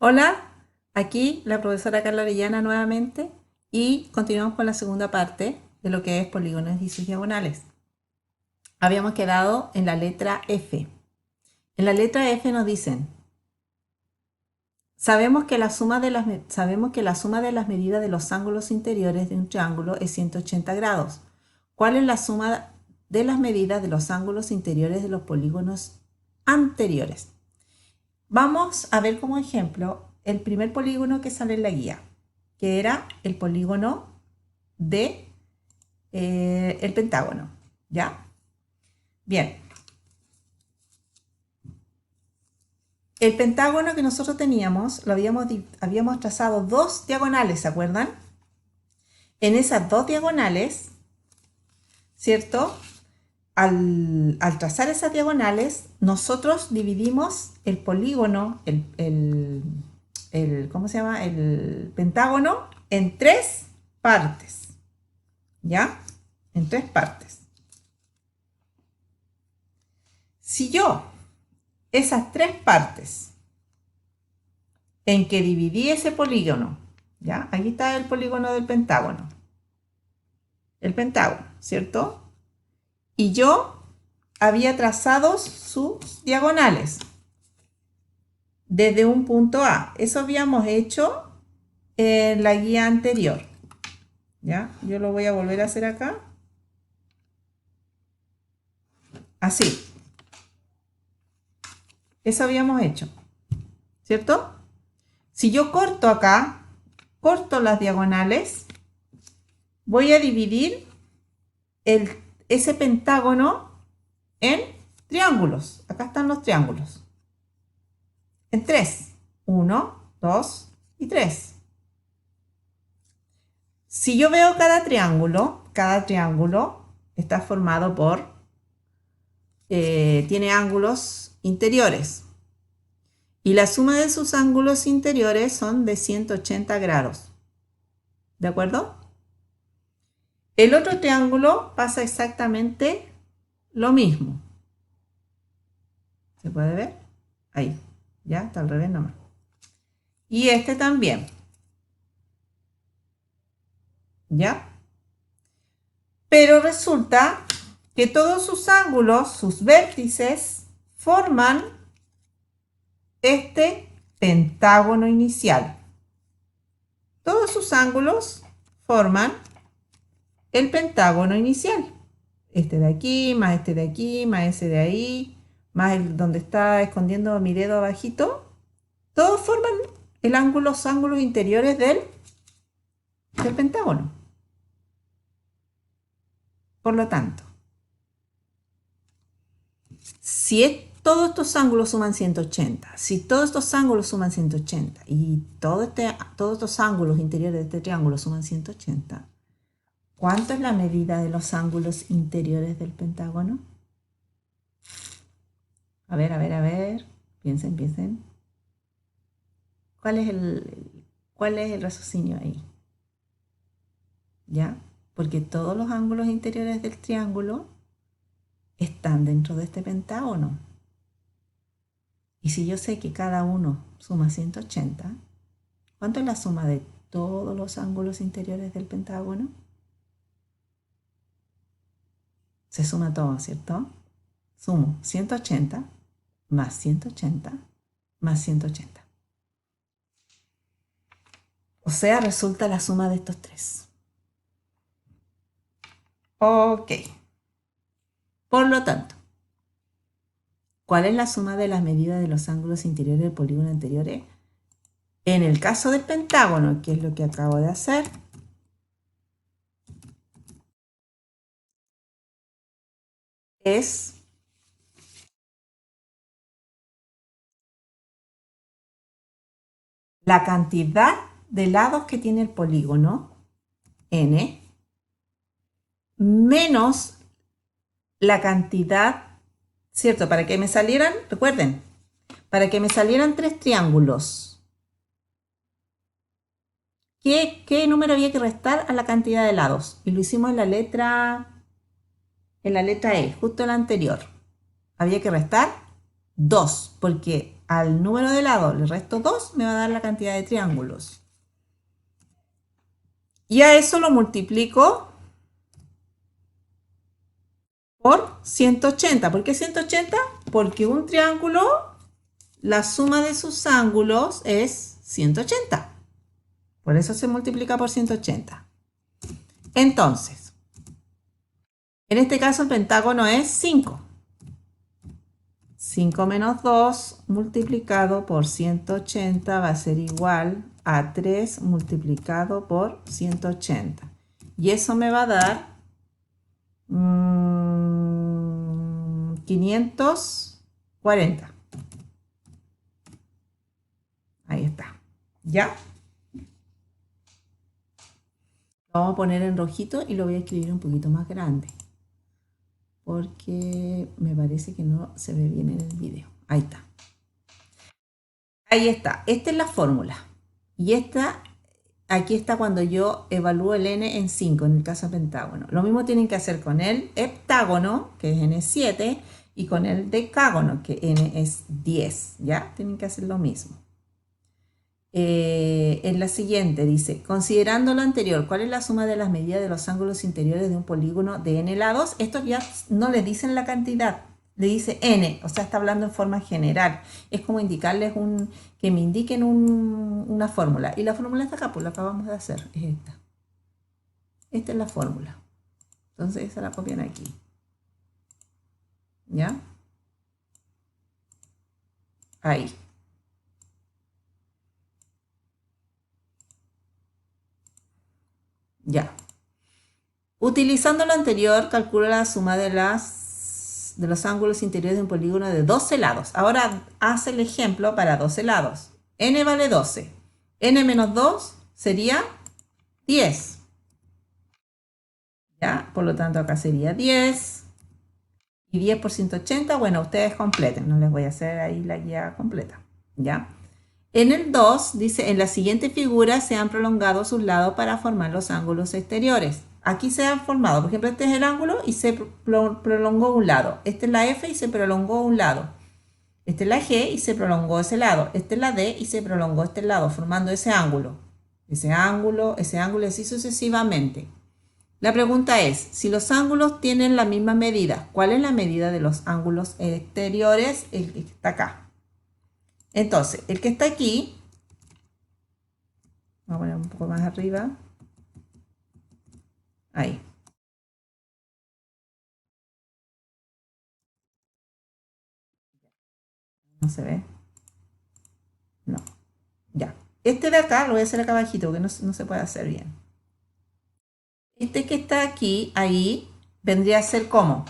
Hola, aquí la profesora Carla Orellana nuevamente y continuamos con la segunda parte de lo que es polígonos y sus diagonales. Habíamos quedado en la letra F. En la letra F nos dicen, sabemos que la suma de las medidas de los ángulos interiores de un triángulo es 180 grados. ¿Cuál es la suma de las medidas de los ángulos interiores de los polígonos anteriores? Vamos a ver como ejemplo el primer polígono que sale en la guía, que era el polígono de el pentágono. ¿Ya? Bien. El pentágono que nosotros teníamos, habíamos trazado dos diagonales, ¿se acuerdan? En esas dos diagonales, ¿cierto? Al trazar esas diagonales, nosotros dividimos el polígono, ¿cómo se llama? El pentágono en tres partes. ¿Ya? En tres partes. Si yo esas tres partes en que dividí ese polígono, ¿ya? Aquí está el polígono del pentágono. El pentágono, ¿cierto? Y yo había trazado sus diagonales desde un punto A. Eso habíamos hecho en la guía anterior. ¿Ya? Yo lo voy a volver a hacer acá. Así. Eso habíamos hecho. ¿Cierto? Si yo corto acá, corto las diagonales, voy a dividir ese pentágono en triángulos. Acá están los triángulos. En tres. 1, 2 y 3. Si yo veo cada triángulo está formado por, tiene ángulos interiores. Y la suma de sus ángulos interiores son de 180 grados. ¿De acuerdo? El otro triángulo pasa exactamente lo mismo. ¿Se puede ver? Ahí. Ya, está al revés nomás. Y este también. ¿Ya? Pero resulta que todos sus ángulos, sus vértices, forman este pentágono inicial. Todos sus ángulos forman el pentágono inicial. Este de aquí, más este de aquí, más ese de ahí, más el donde está escondiendo mi dedo abajito. Todos forman los ángulos interiores del pentágono. Por lo tanto, si todos estos ángulos suman 180, si todos estos ángulos suman 180 y todos estos ángulos interiores de este triángulo suman 180, ¿cuánto es la medida de los ángulos interiores del pentágono? A ver. Piensen. ¿Cuál es el raciocinio ahí? ¿Ya? Porque todos los ángulos interiores del triángulo están dentro de este pentágono. Y si yo sé que cada uno suma 180, ¿cuánto es la suma de todos los ángulos interiores del pentágono? Se suma todo, ¿cierto? Sumo 180 más 180 más 180. O sea, resulta la suma de estos tres. Ok. Por lo tanto, ¿cuál es la suma de las medidas de los ángulos interiores del polígono anteriores? En el caso del pentágono, que es lo que acabo de hacer, es la cantidad de lados que tiene el polígono, n, menos la cantidad, ¿cierto? Para que me salieran, recuerden, para que me salieran tres triángulos, ¿qué número había que restar a la cantidad de lados? Y lo hicimos en la letra E, justo en la anterior. Había que restar 2, porque al número de lados le resto 2, me va a dar la cantidad de triángulos. Y a eso lo multiplico por 180. ¿Por qué 180? Porque un triángulo, la suma de sus ángulos es 180. Por eso se multiplica por 180. Entonces, en este caso el pentágono es 5. 5 menos 2 multiplicado por 180 va a ser igual a 3 multiplicado por 180. Y eso me va a dar 540. Ahí está. ¿Ya? Lo vamos a poner en rojito y lo voy a escribir un poquito más grande, porque me parece que no se ve bien en el video. Ahí está. Ahí está. Esta es la fórmula. Y aquí está cuando yo evalúo el n en 5, en el caso del pentágono. Lo mismo tienen que hacer con el heptágono, que es n7, y con el decágono, que n es 10. ¿Ya? Tienen que hacer lo mismo. En la siguiente dice, considerando lo anterior, ¿cuál es la suma de las medidas de los ángulos interiores de un polígono de n lados? Estos ya no le dicen la cantidad, le dice n, o sea, está hablando en forma general. Es como indicarles que me indiquen una fórmula. Y la fórmula está acá, pues lo acabamos de hacer, es esta. Esta es la fórmula. Entonces esa la copian aquí. ¿Ya? Ahí. Ya. Utilizando lo anterior, calcula la suma de los ángulos interiores de un polígono de 12 lados. Ahora haz el ejemplo para 12 lados. N vale 12. N menos 2 sería 10. ¿Ya? Por lo tanto, acá sería 10. Y 10 por 180, bueno, ustedes completen. No les voy a hacer ahí la guía completa. ¿Ya? En el 2 dice, en la siguiente figura se han prolongado sus lados para formar los ángulos exteriores. Aquí se han formado, por ejemplo, este es el ángulo y se prolongó un lado. Este es la F y se prolongó un lado. Este es la G y se prolongó ese lado. Este es la D y se prolongó este lado, formando ese ángulo. Ese ángulo y así sucesivamente. La pregunta es, si los ángulos tienen la misma medida, ¿cuál es la medida de los ángulos exteriores? El que está acá. Entonces, el que está aquí, vamos a poner un poco más arriba, ahí. ¿No se ve? No. Ya. Este de acá lo voy a hacer acá abajito porque no se puede hacer bien. Este que está aquí, ahí, vendría a ser como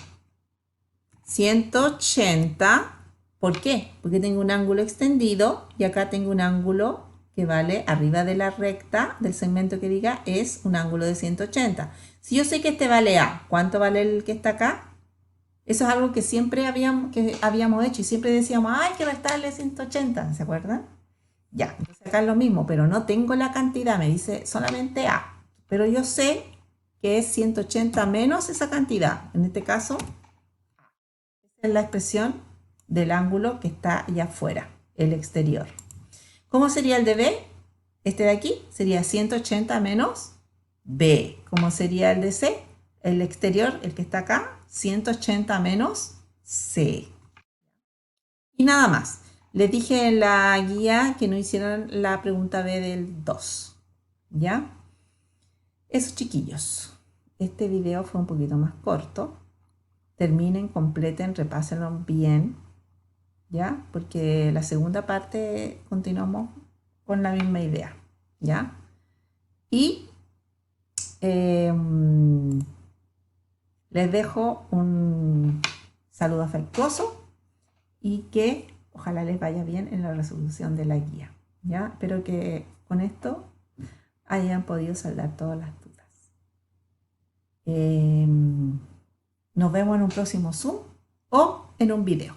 180. ¿Por qué? Porque tengo un ángulo extendido y acá tengo un ángulo que vale arriba de la recta del segmento que diga es un ángulo de 180. Si yo sé que este vale A, ¿cuánto vale el que está acá? Eso es algo que siempre habíamos hecho y siempre decíamos, hay que restarle 180, ¿se acuerdan? Ya, entonces acá es lo mismo, pero no tengo la cantidad, me dice solamente A. Pero yo sé que es 180 menos esa cantidad. En este caso, esa es la expresión del ángulo que está allá afuera, el exterior. ¿Cómo sería el de B? Este de aquí sería 180 menos B. ¿Cómo sería el de C? El exterior, el que está acá, 180 menos C. Y nada más. Les dije en la guía que no hicieran la pregunta B del 2. ¿Ya? Eso, chiquillos. Este video fue un poquito más corto. Terminen, completen, repásenlo bien. ¿Ya? Porque la segunda parte continuamos con la misma idea. ¿Ya? Y les dejo un saludo afectuoso y que ojalá les vaya bien en la resolución de la guía. ¿Ya? Espero que con esto hayan podido saldar todas las dudas. Nos vemos en un próximo Zoom o en un video.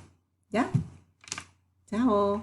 ¿Ya? Chao.